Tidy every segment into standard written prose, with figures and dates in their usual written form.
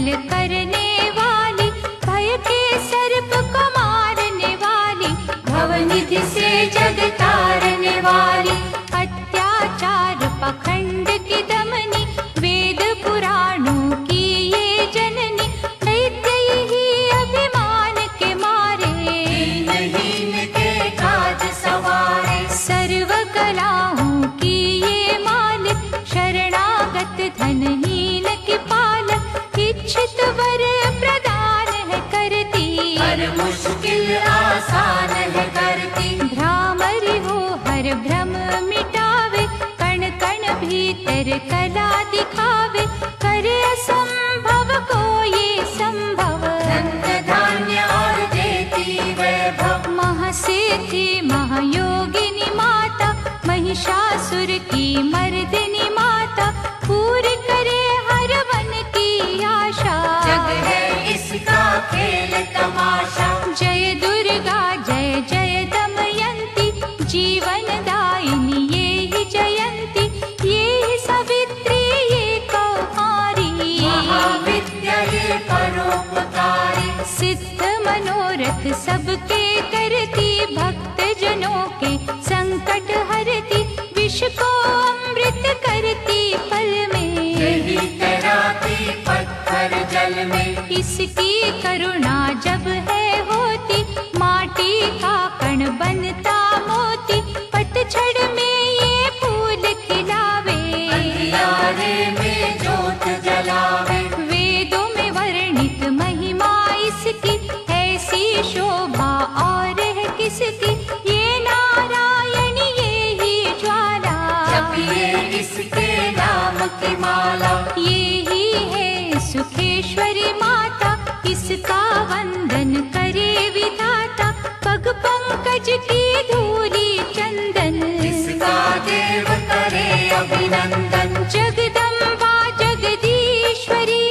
मंगल करने वाली, भय के सर्प को मारने वाली, भवनिधि से जग तारने वाली, अत्याचार पाखंड की दमनी, वेद पुराणों की ये जननी, दैत्य ही अभिमान के मारे, दीनहीन के काज सवारे, सर्व कलाओं की ये मालिक, शरणागत धनहीन की पालक, इच्छित वर प्रदान है करती, हर मुश्किल आसान है करती, भ्रामरी हो हर भ्रम मिटावे, कण कण भीतर कला दिखावे, करे असंभव को ये संभव, धन धान्य और देती वैभव, महासिद्धि महायोगिनी माता, महिषासुर की मर्दिनी माता, पूरी करे हर मन की आशा, जग है इसका खेल तमाशा, जय दुर्गा जय जय दमयंती, जीवन दायिनी ये ही जयंती, ये ही सावित्री ये कौमारी, महाविद्या ये परोपकारी, सिद्ध मनोरथ सबके करती, भक्त जनों के संकट हरती, विष को अमृत करती पल में, यही तैराती पत्थर जल में, इसकी करुणा जब है होती, माटी का कण बनता मोती, पतझड़ में ये फूल खिलावे, अंधियारे में जोत जलावे, वेदों में वर्णित महिमा इसकी, ऐसी शोभा और है किसकी, ये नारायणी ये ही ज्वाला, जपिए इसके नाम की माला, ये ही है सुखेश्वरी माता, इसका वंदन करे विधाता, पग पंकज की धूली चंदन, इसका देव करे अभिनंदन, जगदम्बा जगदीश्वरी,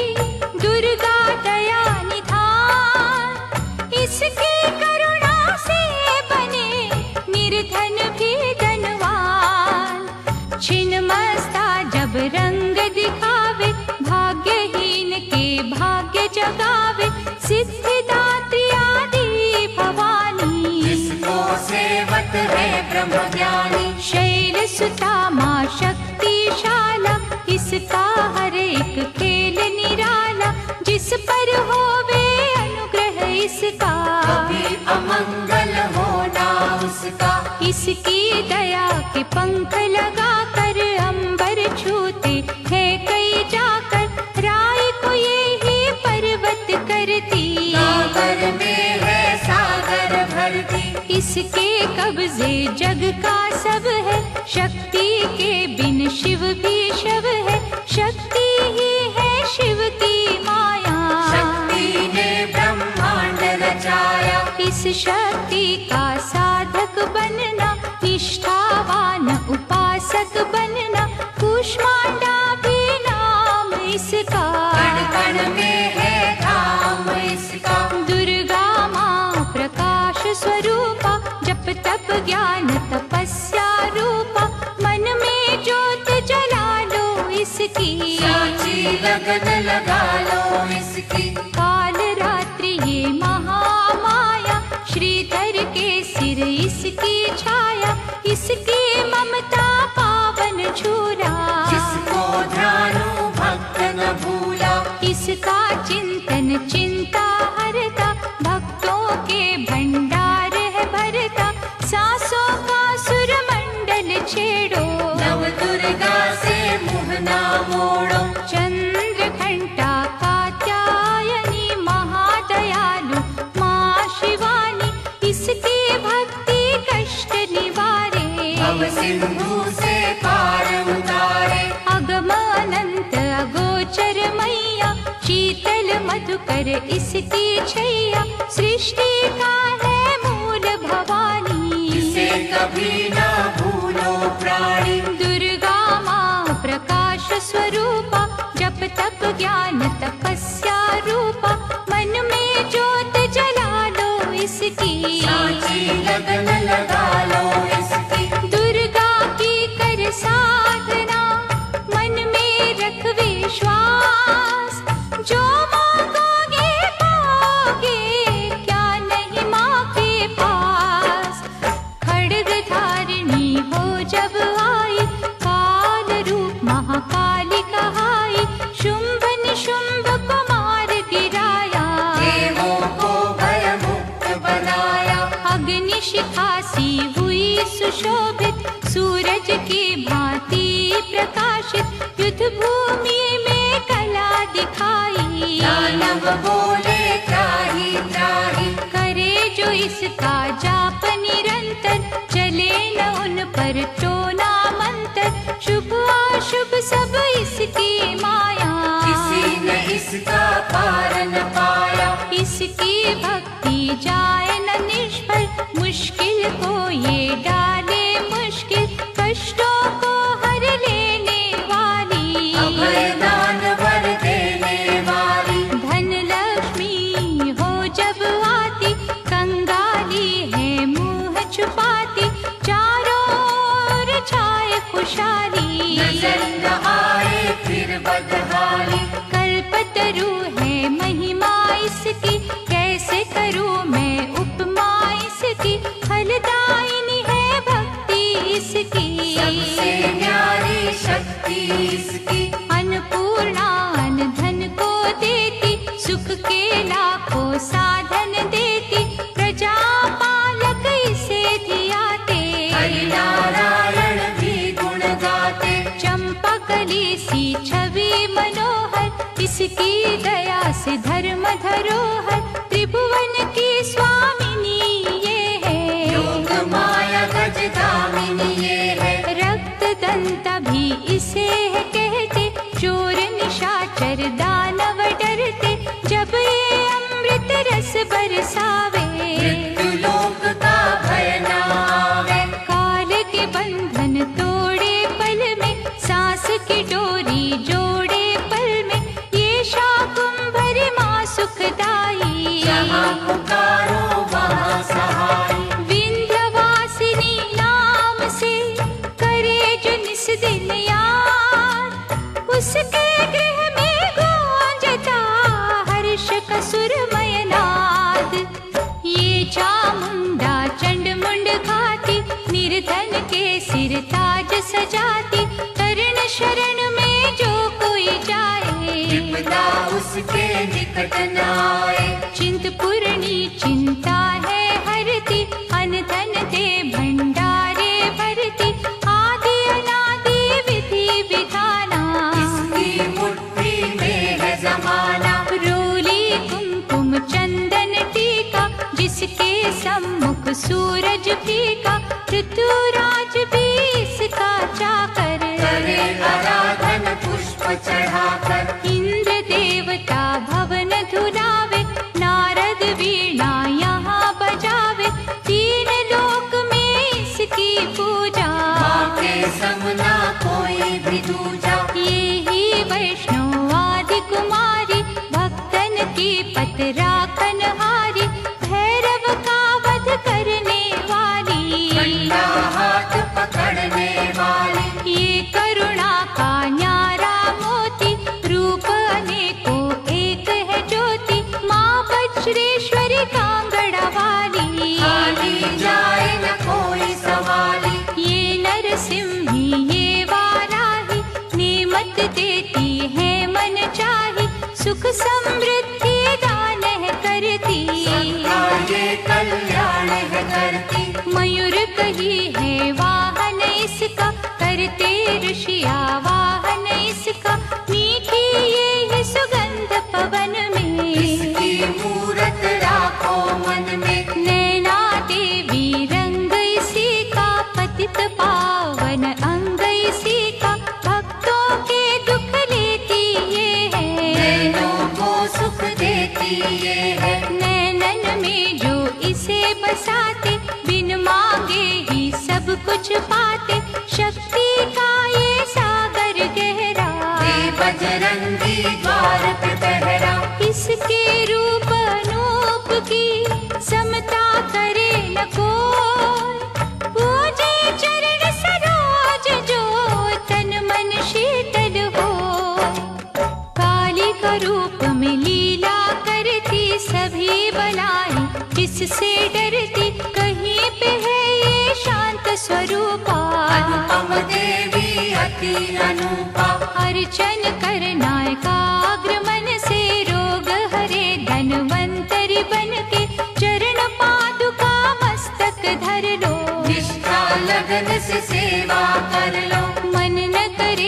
दुर्गा दया निधान, इसकी करुणा से बने निर्धन भी धनवान, छिन्नमस्ता जब रंग दिखावे, भाग्यहीन के भाग्य जगावे, सिद्धिदात्री आदि भवानी, जिसको सेवत है ब्रह्म ज्ञानी, शैल सुता माँ शक्तिशाला, इसका हर एक खेल निराला, जिस पर होवे अनुग्रह इसका, कभी अमंगल होना उसका, इसकी दया के पंख लगा कर अंबर छूते हैं कई जाकर, राय को ये ही पर्वत करती, सागर में है सागर भरती, इसके कब्जे जग का सब है, शक्ति के बिन शिव भी शव है, शक्ति ही है शिव की माया, शक्ति ने ब्रह्मांड रचाया, इस शक्ति का साधक बनना, निष्ठावान उपासक बनना, कूष्मांडा भी नाम इसका, कण कण में है धाम इसका, दुर्गा माँ प्रकाश स्वरूपा, जप तप ज्ञान तपस्या रूपा, मन में ज्योत जला लो इसकी, साची लगन लगा लो इसकी, काल रात्रि ये महामाया, श्रीधर के सिर इसकी छाया, इसकी ममता पावन झूला, जिसको ध्यानु भक्त न भूला, इसका चिंतन चिंता हरता, भक्तों के भंडार है भरता, सांसों का सुर मंडल छेड़ो, नव दुर्गा से मुँह ना मोड़ो, चंद्र घंटा कात्यायनी महादयालु माँ शिवानी, इसकी भक्ति कष्ट निवारे, भव सिंधु से पार उतारे, अगम अनंत अगोचर मैया, शीतल मधुकर इसकी छैया, सृष्टि का है मूल भवानी, इसे कभी ना भूलो प्राणी, दुर्गा माँ प्रकाश स्वरूपा, जप तप ज्ञान तपस्या रूपा, मन में ज्योत जला लो इसकी, साची लगन लगा लो इसकी, दुर्गा की कर साधना, मन में रख विश्वास, जो प्रकाशित युद्ध भूमि में कला दिखाई। दानव बोले त्राहि त्राहि, करे जो इसका जाप निरंतर, चले न उन पर टोना मंत्र। शुभ अशुभ सब इसकी माया, किसी ने इसका पार न पाया। इसकी भक्ति जाए न निष्फल, मुश्किल को ये डाले मुश्किल, कष्टों को हर लेने वाली। अभय दान वर देने वाली, धन लक्ष्मी हो जब आती, कंगाली है मुंह छुपाती, चारों ओर छाए खुशहाली। नजर न आए फिर बदहाली। कल्पतरु है महिमा इसकी, कैसे करूं मैं उपमा इसकी, फलदायिनी है भक्ति इसकी। सबसे न्यारी शक्ति इसकी, अन्नपूर्णा अन्न धन को देती, सुख के लाखों साधन देती, प्रजा पालक इसे धियाते। हरि नारायण भी गुण गाते। चंपा कली सी छवि मनोहर, इसकी दया से धर्म धरोहर, त्रिभुवन की स्वामिनी ये है। योग माया गज दामिनी ये है। रक्त दंता भी इसे है कहते, चोर निशाचर दानव डरते, जब ये अमृत रस बरसावे। मृत्यु लोक का भय न आवे। काल के बंधन तोड़े पल में, सांस की डोरी जोड़े पल में, ये शाकुंभरी माँ सुखदाई। जहाँ पुकारो वहाँ सहाय। विंध्यवासिनी नाम से करे जो निस दिन याद, उसके गृह में गूंजता हर्ष का सुरमय नाद। ये चामुंडा चंड मुंड घाती, निर्धन के सिर ताज सजाती, तरण शरण में जो कोई जाए, विपदा उसके निकट न आए। चिंतपूर्णी चिंता है हरती, अन्न धन दे भंडारे भरती, आदि अनादि विधि विधाना। इसकी मुट्ठी में है जमाना। रोली कुमकुम चंदन टीका, जिसके सम्मुख सूरज फीका, ऋतुराज भी इसका चाकर। करे आराधन पुष्प चढ़ाकर। इंद्र देवता भवन धुलावे, नारद वीणा यहाँ बजावे, तीन लोक में इसकी पूजा। माँ के समना कोई भी दूजा। ये ही वैष्णव आदि कुमारी, भक्तन की पत राखन हारी, भैरव का वध करने वाली। कंधा हाथ पकड़ने वाली। ये करुणा का न्यारा मोती, रूप अनेकों एक है ज्योति, माँ वज्रेश्वरी कांगड़ा वाली। खाली जाए न कोई सवाली। ये नरसिंही ये वाराही, नेमत देती है मन चाही, सुख समृद्धि दान है करती। सबका ये कल्याण है करती। मयूर कही है वाहन इसका, करते ऋषिया वाहन इसका, मीठी ये है सुगंध पवन में। इसकी मूरत राखो मन में। नैना देवी रंग इसी का, पतित पावन अंग इसी का, भक्तों के दुख लेती ये है। नैनों को सुख देती ये है। नैनन में जो इसे बसाते, बिन मांगे ही सब कुछ पाते, शक्ति का ये सागर गहरा। ये बजरंगी द्वार पे पहरा। इसके रूप अनूप की समता करे न कोई, पूजे चरण सरोज जो तन मन शीतल हो। काली का रूप में लीला करती, सभी बलाई किससे डरती, कहीं पे है ये शांत स्वरूपा। अनुपम देवी अति अनुपा। अर्चन करना एकाग्र मन से, रोग हरे धनवंतरी बन के, चरण पादुका मस्तक धर लो। निष्ठा लगन से सेवा कर लो। मन न कर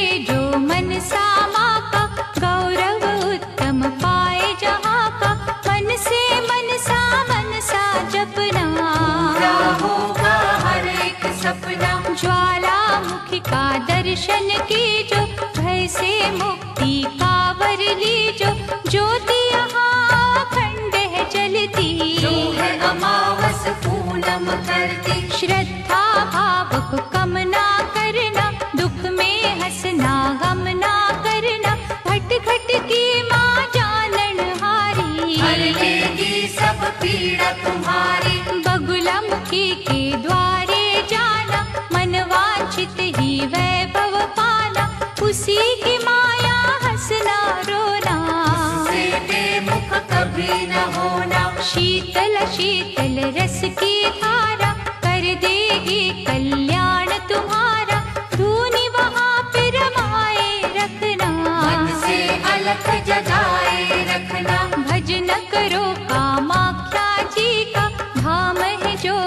का दर्शन कीजो, भय से मुक्ति का वर लीजो। ज्योति यहाँ अखंड है जलती, जो है अमावस पूनम करती। श्रद्धा भाव को कम ना करना, दुख में हंसना गम ना करना। घट घट की माँ जानन हारी, हर लेगी सब पीड़ा तुम्हारी। बगुलामुखी के द्वारे जाना, मन वांछित ही वैभव पाना। उसी की माया हंसना रोना, उससे बेमुख कभी न होना। शीतल शीतल रस की धारा, कर देगी कल्याण तुम्हारा। धूनी वहाँ पे रमाए रखना, मन से अलख जगाए रखना। भजन करो कामाख्या जी का, धाम है जो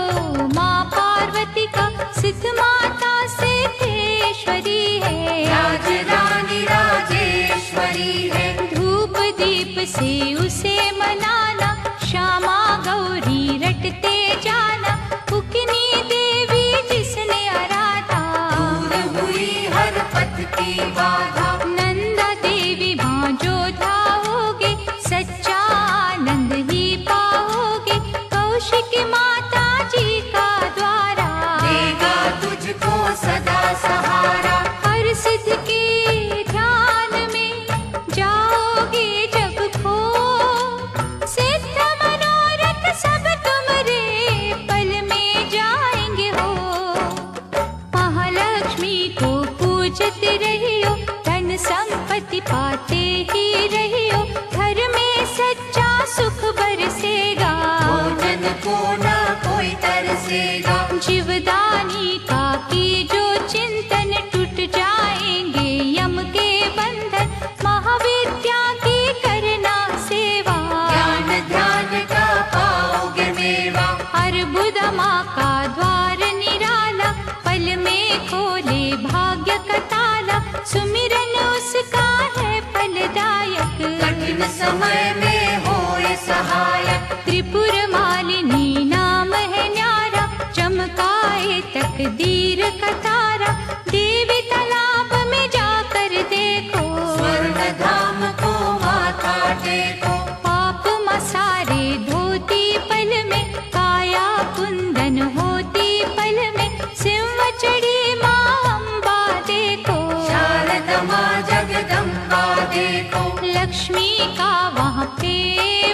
माँ पार्वती का। सिद्ध माता सिद्धेश्वरी है, राजरानी राजेश्वरी है। धूप दीप से उसे मनाना, श्यामा गौरी रटते जाना। उकनी देवी जिसने आराधा, दूर हुई हर पथ की बाधा। नंदा देवी माँ जो धाओगे, सच्चा आनंद ही पाओगे। कौशिक माता जी का द्वारा, देगा तुझको सदा सहारा। हर सिद्ध के ध्यान में जाओगे जब खो। सिद्ध मनोरथ सब तुम्हारे पल में जाएंगे हो। महालक्ष्मी को पूजते रहियो, धन संपत्ति पाते ही रहियो। घर में सच्चा सुख बरसेगा, भोजन को न कोई तरसेगा। जीवदानी का की जो चिंतन, टूट जाएंगे यम के बंधन। महाविद्या की करना सेवा, ज्ञान ध्यान का पाओगे मेवा। अर्बुद माँ का द्वार निराला, पल में खोले भाग्य का ताला। सुमिरन उसका है फलदायक, कठिन समय में होए सहायक। त्रिपुर मालिनी नाम है न्यारा, चमकाए तकदीर का तारा। देवी तालाब में जाकर देखो, स्वर्ण धाम को माथा टेको। पाप मसारे धोती पल में, काया कुंदन होती पल में। सिंह चढ़ी माँ अम्बा देखो, शारदा माँ जगदम्बा देखो। लक्ष्मी का वहाँ पे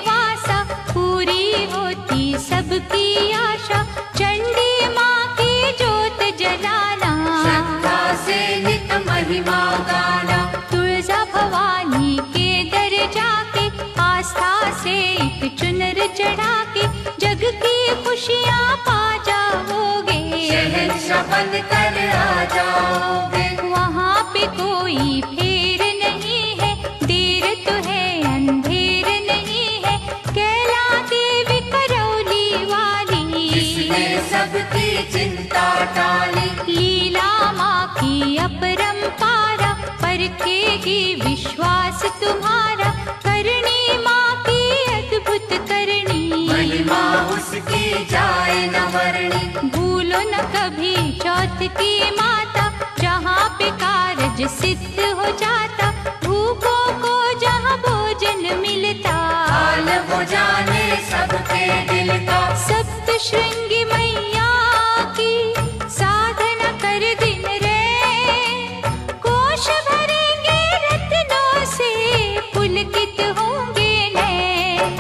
वासा, पूरी होती सबकी आशा। चंडी माँ की जोत जलाना, श्रद्धा से नित महिमा गाना। तुलजा भवानी के दर जाके, आस्था से एक चुनर चढ़ा के। जग की खुशियाँ पा जाओगे, शहंशाह बन कर आ जाओगे। वहाँ पे कोई फेर नहीं है, देर तो है अंधेर नहीं है। कैला देवी करौली वाली, जिसने सबकी चिंता टाली। लीला माँ की अपरंपारा, परखेगी विश्वास तुम्हारा। करनी माँ की अद्भुत करनी, महिमा उसकी जाए न वर्णी। भूलो न कभी चौथ की माता, जहाँ पे कारज सिद्ध हो जाता। भूखों को जहाँ भोजन मिलता, हाल वो जाने सबके दिल का। सप्त श्रृंगी मैया की साधना कर दिन रे। कोश भरेंगे रत्नों से, पुलकित होंगे नैन।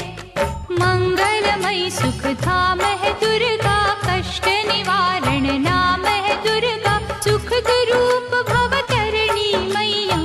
मंगलमयी सुख धाम है दुर्गा, कष्ट निवारण नाम है दुर्गा। सुख रूप भवतरणी मैया,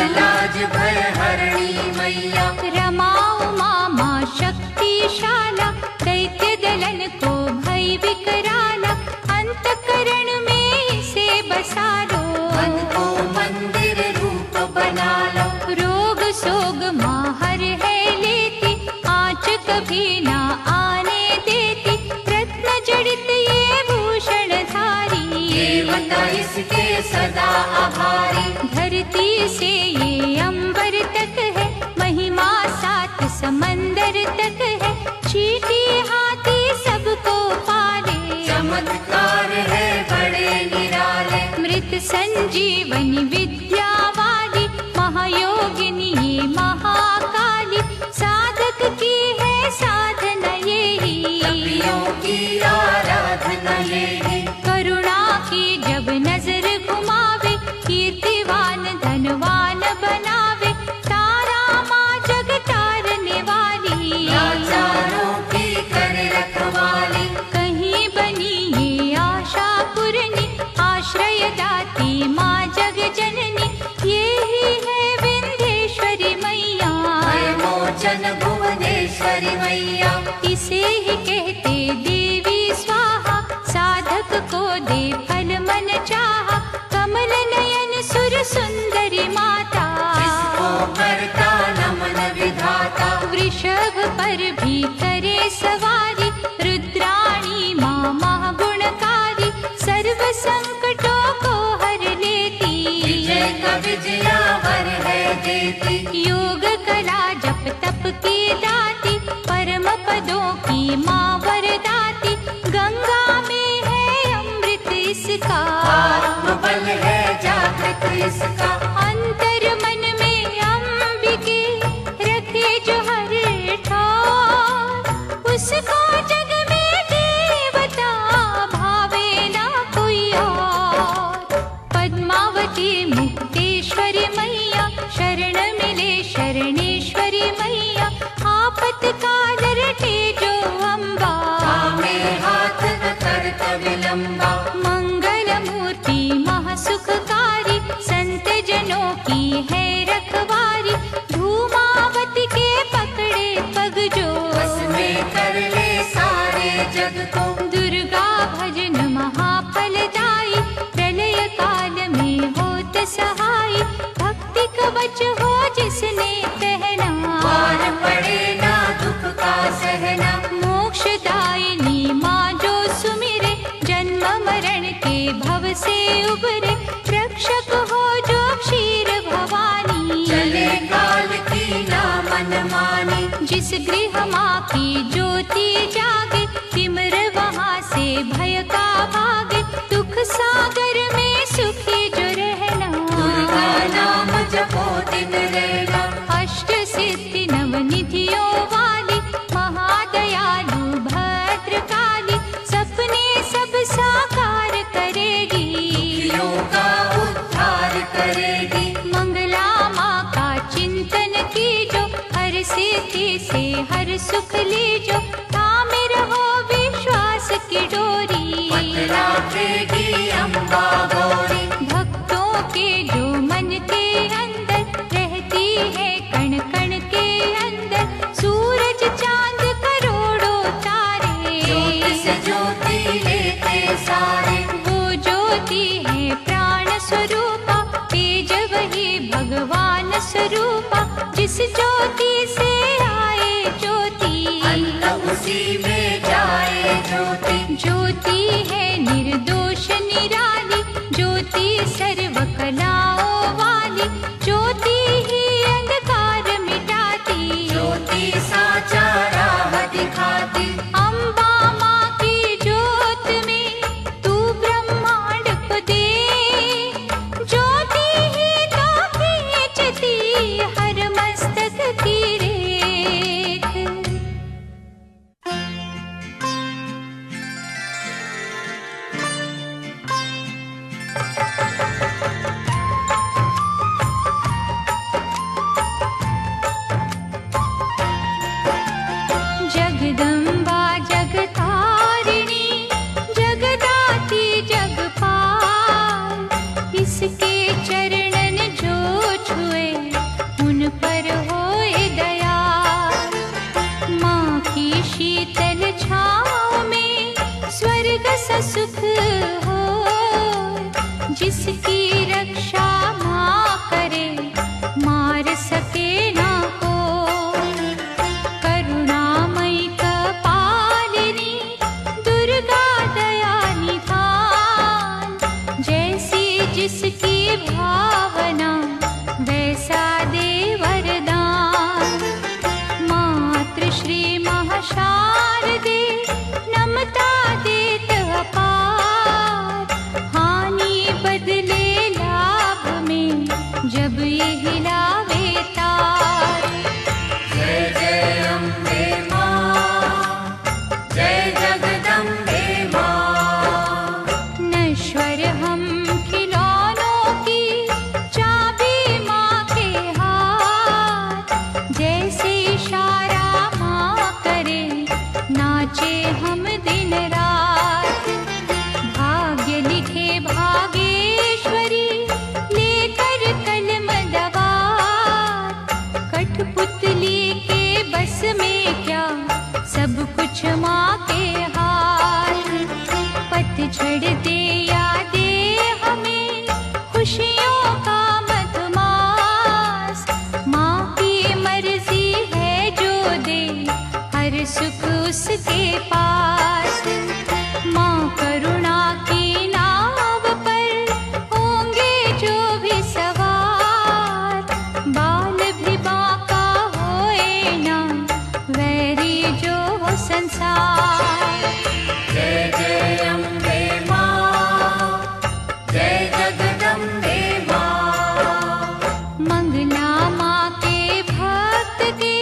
लाज भय हरणी मैया। रमा उमा माँ शक्तिशाला, दैत्य दलन को भय विकराला। अंतकरण में इसे बसा लो, मन को मंदिर रूप बना लो। रोग सोग माँ हर है लेती, आँच कभी ना आने देती। रत्न जड़ित ये भूषण धारी, देवता इसके सदा आभारी। धरती से ये अंबर तक है, महिमा सात समंदर तक है। चीटी हाथी सबको पाले, चमत्कार है बड़े निराले। मृत संजीवनी विद्या वाली महायोगिनी ये महाकाली, साधक की है साधना यही, तपियों की आराधना यही। करुणा की जब नजर घुमावे, कीर्तिवान धनवान बनावे, तारा माँ जग तारने वाली, लाचारों की कर रखवाली। कहीं बनी ये आशा पूरनी, आश्रय दाती माँ जग जननी, यही है विंध्येश्वरी मैया, मोचन भुवनेश्वरी मैया। इसे ही कहते देवी स्वाहा, साधक को दे फल मन चाहा, कमल नयन सुर सुंदरी माता, जिसको करता नमन विधाता। वृषभ पर भी करे सवारी, रुद्राणी माँ महागुणकारी, सर्व संकटों को हर लेती, विजय का विजयावर है देती। योग कला जप तप की दाती, परम पदों की माँ वरदाती, गंगा में है अमृत इसका, आत्मबल है जागृत इसका। अंतर मन में अंबिके रखे जो हर ठार, उसको जग में देवता भावे ना कोई और। पद्मावती मुक्तेश्वरी मैया, शरण मिले शरणेश्वरी मैया, आपतकाल रटे जो अम्बा, थामे हाथ न करत विलंबा। मंगल मूर्ति महासुखकारी, संत जनों की है रखवारी, धूमावती के पकड़े पग जो, बस में कर ले सारे जग को। दुर्गा भजन महाफलदायी, प्रलय काल में होत सहाय, भक्ति कवच हो जिसने पहना, पार पड़े ना दुख का सहना। मोक्षदायिनी माँ जो सुमिरे, जन्म मरण के भव से उबरे, रक्षक हो जो क्षीर भवानी, चले काल की ना मन मानी। जिस गृह माँ की ज्योति जागे, तिमिर वहाँ से भय का भागे, दुख सागर में सुखी जो रहना, दुर्गा नाम जपो दिन रहना। अष्ट सिद्धि नवनिधियों वाली, महादयालु भद्रकाली, सपने सब साकार करेगी, दुखियों का उद्धार करेगी। मंगला माँ का चिंतन कीजो, हर सिद्धि से हर सुख लीजो, थामे रहो विश्वास की डोरी, राखेगी अम्बा गौरी। भक्तों के जो मन के अंदर रहती है, कण कण के अंदर, सूरज चांद करोड़ों तारे, ज्योति से ज्योति लेते सारे। वो ज्योति है प्राण स्वरूपा, तेज वही भगवान स्वरूपा, जिस ज्योति से आए ज्योति, अंत उसी में जाए ज्योति। ज्योति है निर्दोष निराली, ज्योति सर्व कलाओं वाली, ज्योति ही अंधकार मिटाती, ज्योति साचा राह दिखाती। अम्बा माँ की ज्योत में तू ब्रह्मांड को दे, ज्योति ही तो खींचती हर मस्तक की रेख। जगदम्बा जगतारिणी, जगदाती जगपाल, इसके चरणन जो छुए, उन पर होए दया, माँ की शीतल छाँव में स्वर्ग सा सुख हो, जिसकी रक्षा माँ करे, मार सके ना को, करुणामयी कपालिनी, दुर्गा दया निधान, जैसी जिसकी भावना वैसा दे वरदान, मातृश्री महाशारदे नमता देत अपार, जब ये हिलावे तार। जय जय अम्बे माँ, जय जगदम्बे माँ। नश्वर हम खिलौनों की चाबी माँ के हाथ, जैसे इशारा माँ करे नाचे हम दिन रात। भाग्य लिखे भागेश्वरी लेकर कलम दवार, कठपुतली के बस में क्या सब कुछ माँ के हाथ। पतझड़ दे यादें हमें खुशियों का मधुमास, माँ की मर्जी है जो दे हर सुख उसके पास। माँ करुणा की नाव पर होंगे जो भी सवार, बाल भी बांका होए ना वैरी जो हो संसार। जय जय अम्बे माँ, जय जगदम्बे माँ। मंगला माँ के भक्त के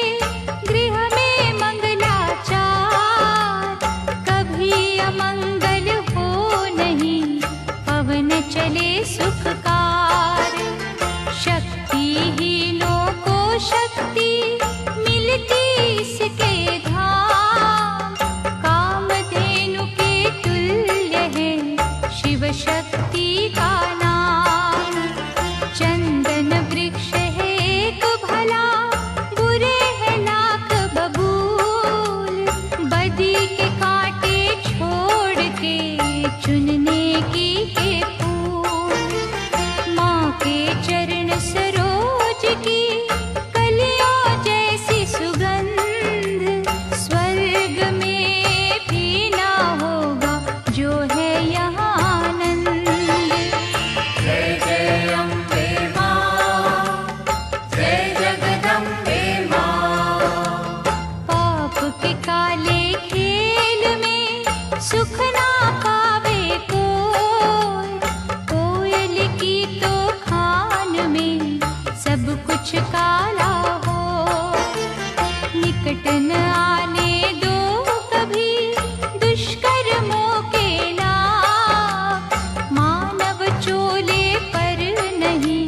गृह में मंगलाचार, कभी अमंगल हो नहीं पवन चले सुखकार। शक्तिहीनों को शक्ति मिलती इसके धाम, कामधेनु के तुल्य है शिव शक्ति का नाम। चंदन वृक्ष है एक भला, बुरे है लाख बबूल, बदी के कांटे छोड़ के चुनने की के फूल। माँ के चरण सरोज की कलियों जैसी सुगंध, स्वर्ग में भी ना होगा जो है यहाँ आनंद। जय जय अम्बे माँ, जय जगदम्बे माँ। पाप के काले खेल में सुख ना पावे कोई, कोयल की तो खान में सब कुछ काला हो। निकट न आने दो कभी दुष्कर्मों के नाग, मानव चोले पर नहीं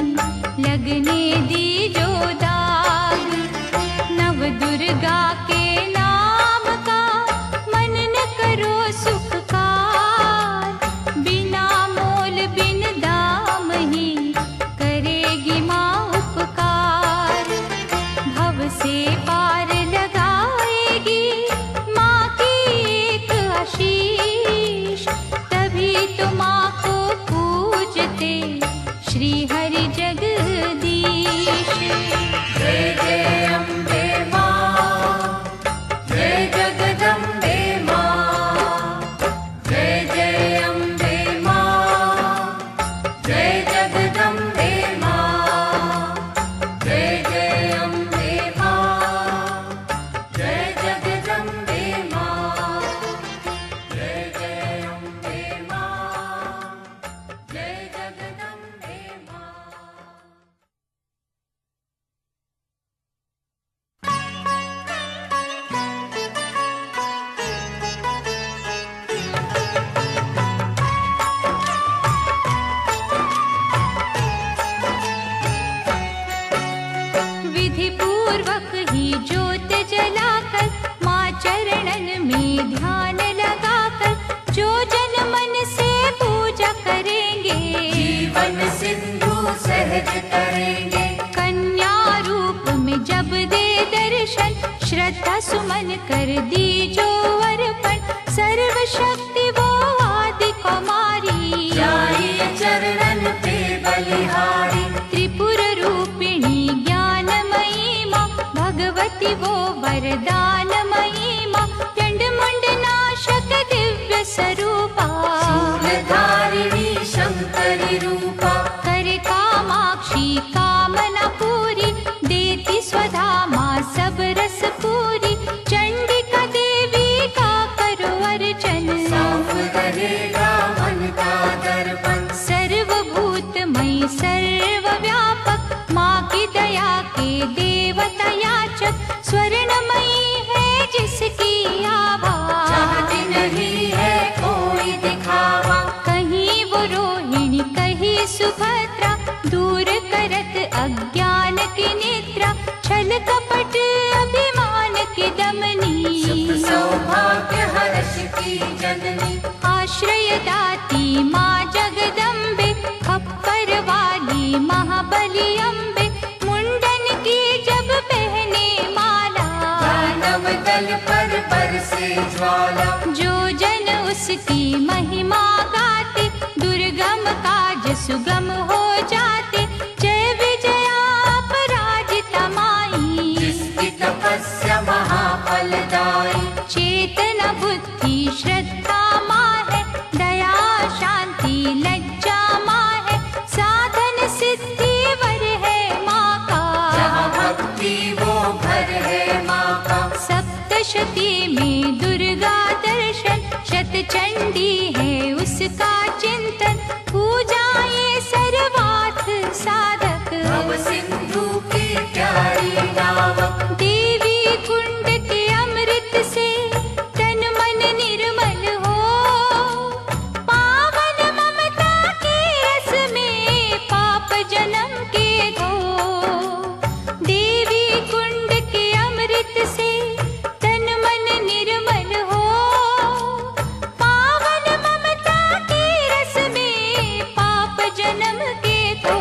लगने दी जो दाग। नव दुर्गा के नाम का मन न करो सुखकार, बिना मोल बिन दाम ही करेगी माँ उपकार। भव से पार लगाएगी माँ की एक आशीष, तभी तो माँ को पूजते श्री हरि जगदीश। जय जय अम्बे माँ, जय जगदम्बे माँ। जय जय अम्बे माँ, जय जगदम्बे माँ। जय जय अम्बे माँ, जय जगदम्बे माँ। जय जय अम्बे माँ, जय जगदम्बे माँ। विधि पूर्वक ही ज्योत जलाकर माँ चरणन में ध्यान लगाकर, जो जन मन से पूजा करेंगे जीवन सिंधु सहज करेंगे। कन्या रूप में जब दे दर्शन, श्रद्धा सुमन कर दी जो अर्पण, सर्वशक्ति वो आदि कुमारी जाइए चरणन पे बलिहारी। त्रिपुर रूपिणी ज्ञानमयी माँ, भगवती वो वरदानमयी माँ, चंड मुंड नाशक दिव्य स्वरूपा, शूलधारिणी शंकरी रूपा। कर कामाक्षी कामना पूरी, देती स्वधा माँ सब रस पूरी। चंडिका देवी का करो अर्चन, साफ रहेगा मन का दर्पण। सर्वभूतमयी सर्वव्यापक, दूर करत अज्ञान की निद्रा, छल कपट अभिमान की दमनी। सुख सौभाग्य हर्ष की जननी, आश्रय दाती माँ जगदम्बे, खप्पर वाली महाबली अम्बे, मुंडन की जब पहने माला, दानव दल पर बरसे ज्वाला। जो जन उसकी महिमा गाते, दुर्गम काज सुगम हो जाते। जय विजया अपराजिता माई, जिसकी तपस्या महाफलदायी। चेतना बुद्धि श्रद्धा माँ है, दया शांति लज्जा माँ है, साधन सिद्धि वर है माँ का। जहाँ भक्ति वो घर है माँ का। सप्तशती में दुर्गा दर्शन, शतचंडी है उसका चिंतन, पूजाएं सर्वार्थ साधक। भव सिंधु की प्यारी नावक, देवी कुंड के अमृत से तन मन निर्मल हो, पावन ममता के रस में पाप जन्म के धो। देवी कुंड के अमृत से तन मन निर्मल हो, पावन ममता के रस में पाप जन्म के धो।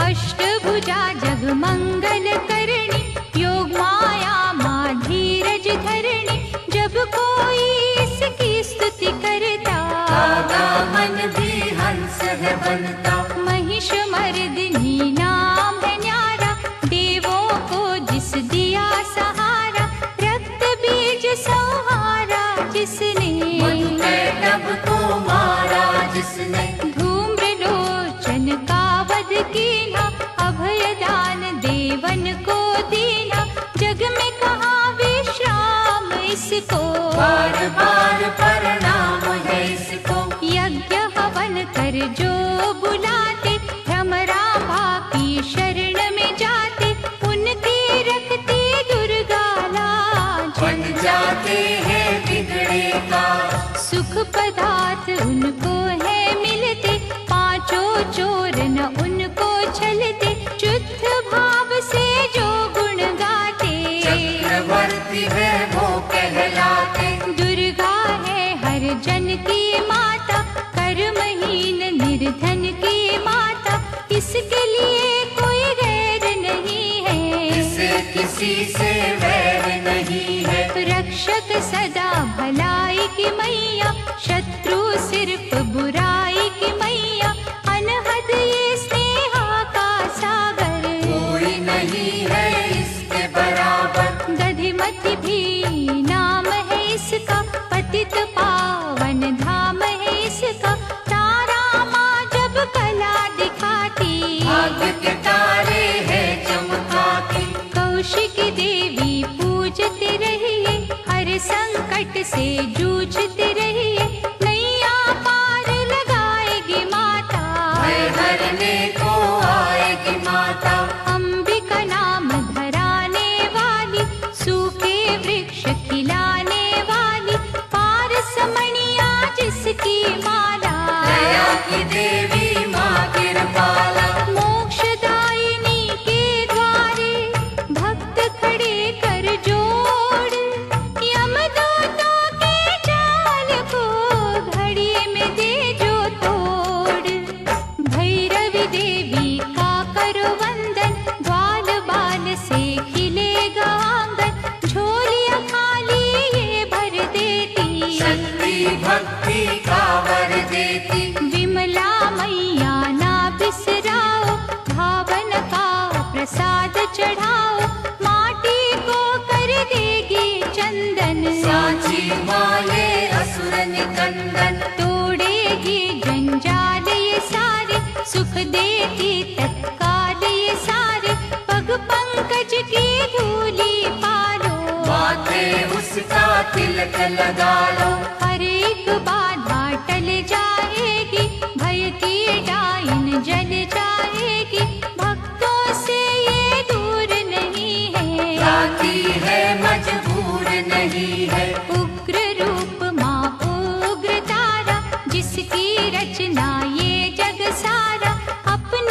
अष्टभुजा जग मंगल करणी, योग माया माँ धीरज धरणी, जब कोई इसकी स्तुति करता, दादा मन भी हंस है बनता। महिष मर्दिनी नाम है न्यारा, देवों को जिस दिया सहारा, रक्त बीज संहारा जिसने, मधुकैटभ को मारा जिसने। धूम्रलोचन का वध कीना, अभयदान देवन को दीना, जग में कहाँ विश्राम इसको। बार बार प्रणाम है इसको। यज्ञ हवन कर जो बुलाते, भ्रमरांभा की शरण में जाते, उनकी रखती दुर्गा लाज। बन जाते हैं बिगड़े का, सुख पदार्थ उनको है मिलते, पांचों चोर न उनको छलते, शुद्ध भाव से जो गुण गाते। चक्रवर्ती है वो कहलाते। दुर्गा है हर जन की माता, कर्महीन निर्धन की माता, इसके लिए कोई गैर नहीं है, इसे किसी से वैर नहीं है। रक्षक सदा भलाई की मैया, शत्रु सिर्फ बुराई की मैया, अनहद ये स्नेहा का सागर, कोई नहीं है इसके बराबर। दधिमति भी नाम है इसका, पतित पावन धाम है इसका, तारा माँ जब कला दिखाती, भाग्य के तारे हैं चमकाती। कौशिकी देवी पूजते रहिए, हर संकट से जूझते रहिए, नैया पार लगाएगी माता, भय हरने को आएगी माता। अंबिका नाम धराने वाली, सूखे वृक्ष खिलाने वाली, पारसमणिया जिसकी माला, दया की देवी माँ कृपाला। मोक्षदायिनी के द्वारे भक्त खड़े कर जोड़, यमदूतों के जाल को घड़ी में दे जो तोड़। भैरवी देवी का करो वंदन, ग्वाल बाल से खिलेगा आंगन, झोलियां खाली ये भर देती, शक्ति भक्ति का वर देती। विमला मैया ना बिसराओ, भावन का प्रसाद चढ़ाओ, माटी को कर देगी चंदन, साची माये असुर निकंदन। तोड़ेगी जंजाल ये सारे, सुख देती तत्काल ये सारे, पग पंकज की धूली पालो, माथे उसका तिलक लगा लो। हर एक बाधा टल जाएगी, भय की डाइन जल जाएगी, भक्तों से ये दूर नहीं है, जाती है मजबूर नहीं है। उग्र रूप माँ उग्र तारा, जिसकी रचना ये जग सारा, अपने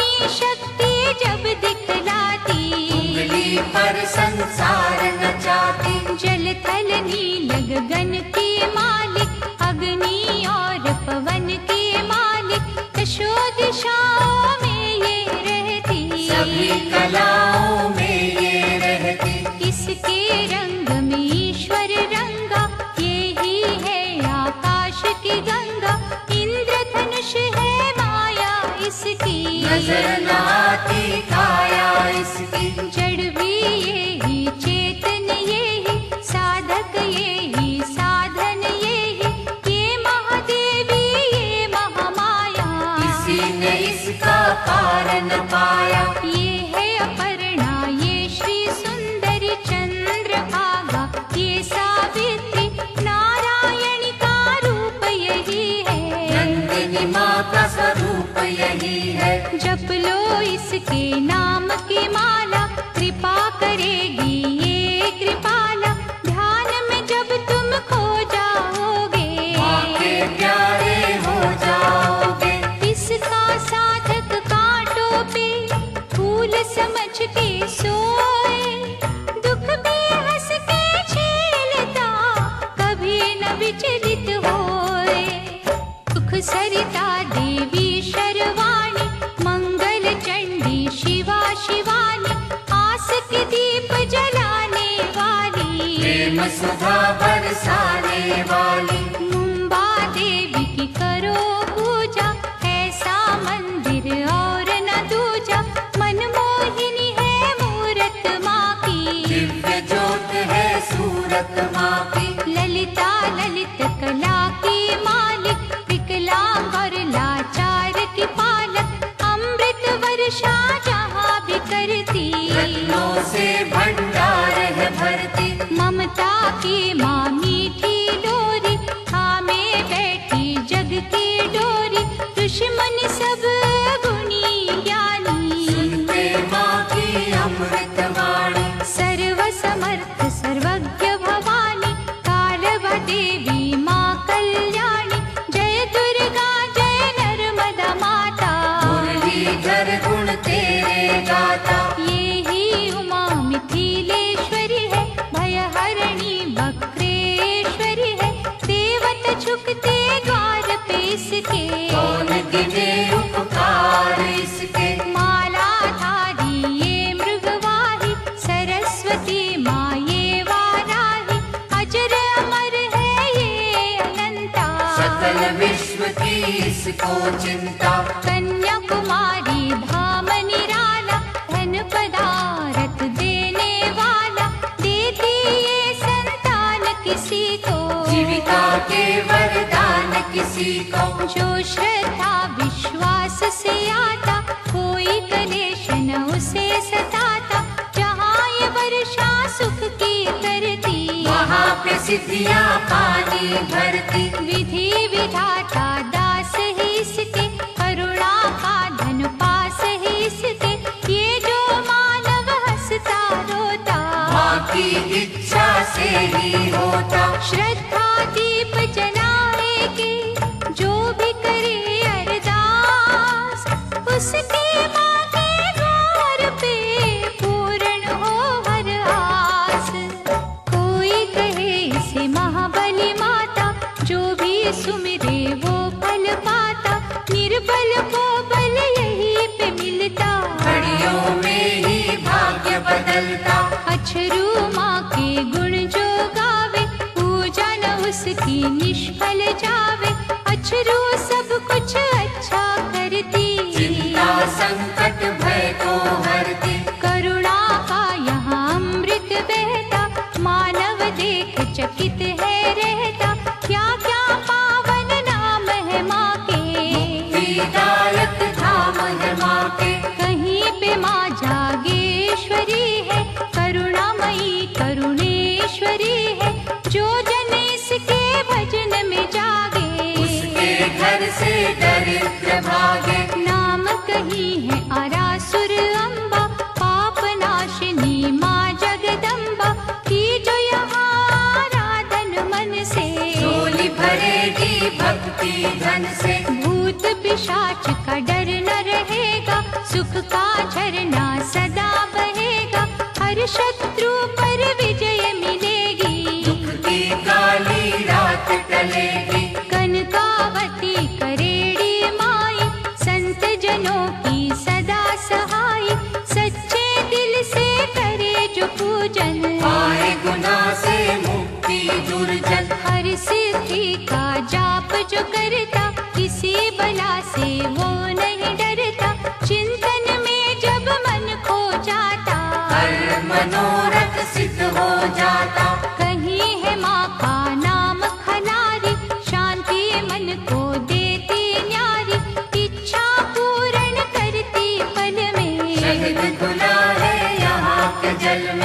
नजर न आती काया इसकी। जड़ भी यही, चेतन यही, साधक यही, साधन यही, ये महादेवी ये महामाया। किसी ने इसका कारण पाया। ये है अपर्णा, ये श्री सुंदरी चंद्रभागा, ये सावित्री नारायणी का रूप यही है। नंदिनी माँ का स्वरूप यही है। जप लो इसके नाम की माला, कृपा करेगी ये कृपाला। ध्यान में जब तुम खो जाओगे, माँ के प्यारे हो जाओगे। इसका साधक कांटों पे फूल समझ के सोए, दुख भी हंस के झेलता, कभी न विचलित होए। सुख सरिता देवी शर्वाणी, मंगल चंडी शिवा शिवानी, आस के दीप जलाने वाली, प्रेम सुधा बरसाने वाली। मुंबा देवी की करो पूजा, ऐसा मंदिर और न दूजा। मनमोहिनी है मूरत माँ की, दिव्य ज्योत है सूरत माँ की। ललिता ललित कला की मालिक, विकलांग और लाचार की पालक, अमृत वर्षा जहाँ भी करती, रत्नों से भंडार है भरती। ममता की माँ मीठी लोरी, थामे बैठी जग की डोरी। दुश्मन सब गुणी ज्ञानी, सुनते माँ की अमृत वाणी। सर्व समर्थ सर्वज्ञ भवानी, कालवा देवी माँ कल्याणी। जय दुर्गा जय नर्मदा माता, मुरलीधर गुण तेरे गाता। ये ही उमा मिथिलेश्वरी है, भयहरणी वक्रेश्वरी है। देवता झुकते द्वार पे इसके, कौन गिने उपकार इसके। मालाधारी ये मृगवाही, सरस्वती माँ ये वाराही। अजर अमर है ये अनंता, सकल विश्व की इसको चिंता। कन्याकुमारी धाम निराला, धन पदारथ देने वाला। देती ये संतान किसी को, जीविका के वरदान किसी को। जो श्रद्धा विश्वास से आता, कोई कलेश न उसे सताता। जहाँ ये वर्षा सुख की करती, वहाँ पे सिद्धियाँ पानी भरती। विधि विधाता दास ही इसके, करुणा का धन पास ही इसके। ये जो मानव हंसता रोता, माँ की इच्छा से ही होता। श्रद्धा दीप जलाएगी, जो भी करे अरदास, उसके माँ के द्वार पे पूर्ण हो हर आस। कोई कहे इसे महाबली माता, जो भी सुमिरे वो फल पाता। निर्बल को बल यही पे मिलता, घड़ियों में ही भाग्य बदलता। अछरू माँ के गुण जो गावे, पूजा न उसकी निष्फल जावे। अछरू सब कुछ अच्छा करती, चिंता संकट भय को हरती। करुणा का यहाँ अमृत बहता, मानव देख चकित है रहता। क्या क्या पावन नाम है माँ के, मुक्तिदायक धाम है माँ के। कहीं पे माँ जागेश्वरी है, करुणामयी करुणेश्वरी है। जो जन इसके भजन में जागे, उसके घर से दरिद्र भागे। नाम कहीं है आरासुर अम्बा, पाप नाशिनी माँ जगदम्बा की। जो यहाँ आराधन मन से, झोली भरेगी भक्ति धन से। भूत पिशाच का डर न रहेगा, सुख का झरना सदा बहेगा। हर शत्रु पर विजय मिलेगी, दुख की काली रात टलेगी। कनकावती करेड़ी माई, संत जनों की सदा सहाय। सच्चे दिल से करे जो पूजन, आए गुनाह से मुक्ति दुर्जन। हर सिद्धि का जाप जो करता, किसी बला से वो नहीं डरता। चिंता जाता। कहीं है माँ का नाम खनारी, शांति मन को देती न्यारी, इच्छा पूर्ण करती पल में। शहद घुला है यहाँ के जल